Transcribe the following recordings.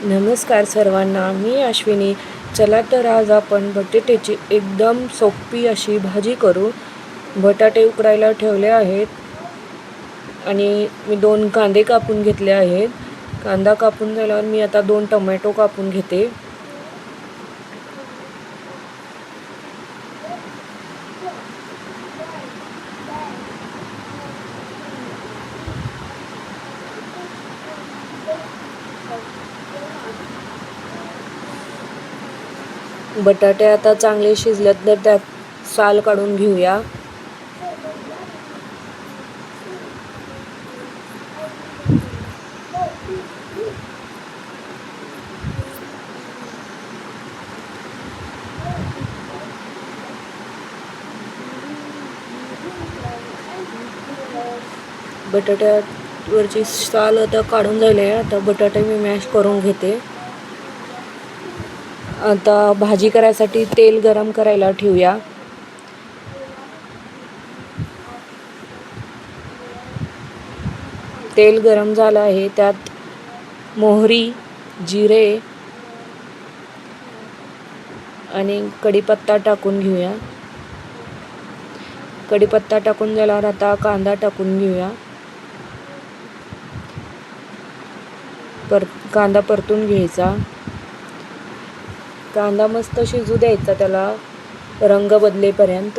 नमस्कार सर्वांना, मी अश्विनी. चला तर आज आपण बटाट्याची एकदम सोपी अशी भाजी करू. बटाटे उकडायला ठेवले आहेत आणि मी 2 कांदे कापून घेतले आहेत. कांदा कापून झाल्यावर मी आता 2 टोमॅटो कापून घेते. बटाटे आता चांगले शिजलेत तर त्यात साल काढून घेऊया. बटाट्यावरची साल आता काढून झाली आहे. आता बटाटे मी मॅश करून घेते. आता भाजी करायसाठी तेल गरम करायला ठेवूया. तेल गरम झालं आहे. त्यात मोहरी, जिरे आणि कढीपत्ता टाकून घेऊया. कढीपत्ता टाकून झाल्यावर आता कांदा टाकून घेऊया. कांदा परतून घ्यायचा. कांदा मस्त शिजू द्यायचा, त्याला रंग बदलेपर्यंत.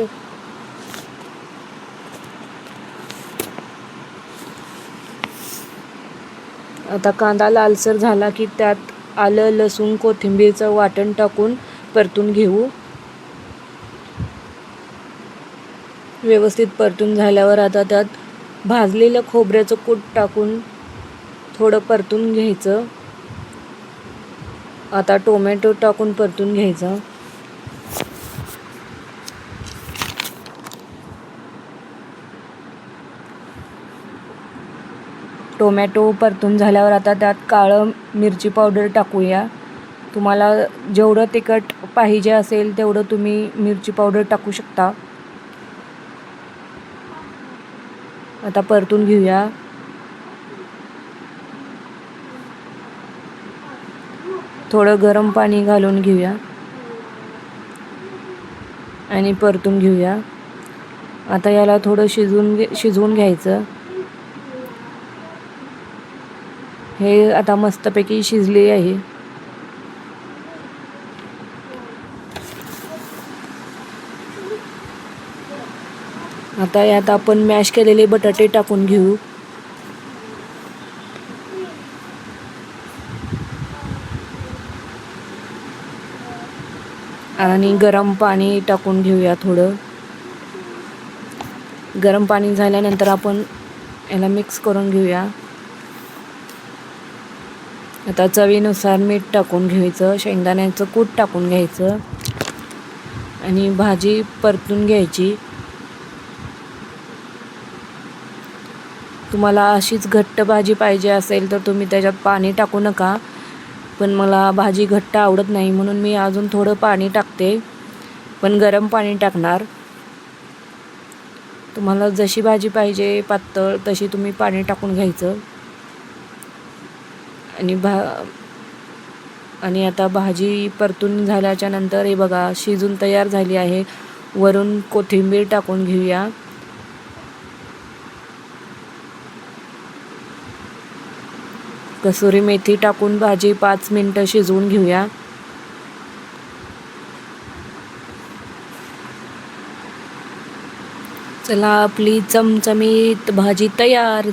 आता कांदा लालसर झाला की त्यात आलं, लसूण, कोथिंबीरचं वाटण टाकून परतून घेऊ. व्यवस्थित परतून झाल्यावर आता त्यात भाजलेलं खोबऱ्याचं कूट टाकून थोडं परतून घ्यायचं. आता टोमॅटो टाकून परतून घ्यायचा. टोमॅटो परतून झाल्यावर आता त्यात काळं मिरची पावडर टाकूया. तुम्हाला जेवढं तिखट पाहिजे असेल तेवढं तुम्ही मिरची पावडर टाकू शकता. आता परतून घेऊया. थोडं गरम पाणी घालून घेऊया आणि परतून घेऊया. आता याला थोडं शिजवून घ्यायचं. हे आता मस्तपैकी शिजले आहे. आता यात आपण मॅश केलेले बटाटे टाकून घेऊ. आणि गरम पाणी टाकून घेऊया. थोडं गरम पाणी झाल्यानंतर आपण याला मिक्स करून घेऊया. आता चवीनुसार मीठ टाकून घ्यायचं. शेंगदाण्याचं कूट टाकून घ्यायचं आणि भाजी परतून घ्यायची. तुम्हाला अशीच घट्ट भाजी पाहिजे असेल तर तुम्ही त्याच्यात पाणी टाकू नका, पण मला भाजी घट्ट आवडत नाही म्हणून मी अजून थोडं पाणी टाकते, पण गरम पाणी टाकणार. तुम्हाला जशी भाजी पाहिजे पातळ तशी तुम्ही पाणी टाकून घ्यायचं. आणि आता भाजी परतून झाल्याच्या नंतर हे बघा शिजून तयार झाली आहे. वरून कोथिंबीर टाकून घेऊया. कसुरी मेथी टाकून भाजी 5 मिनिटं शिजवून घेऊया. चला, आपली चमचमीत भाजी तयार.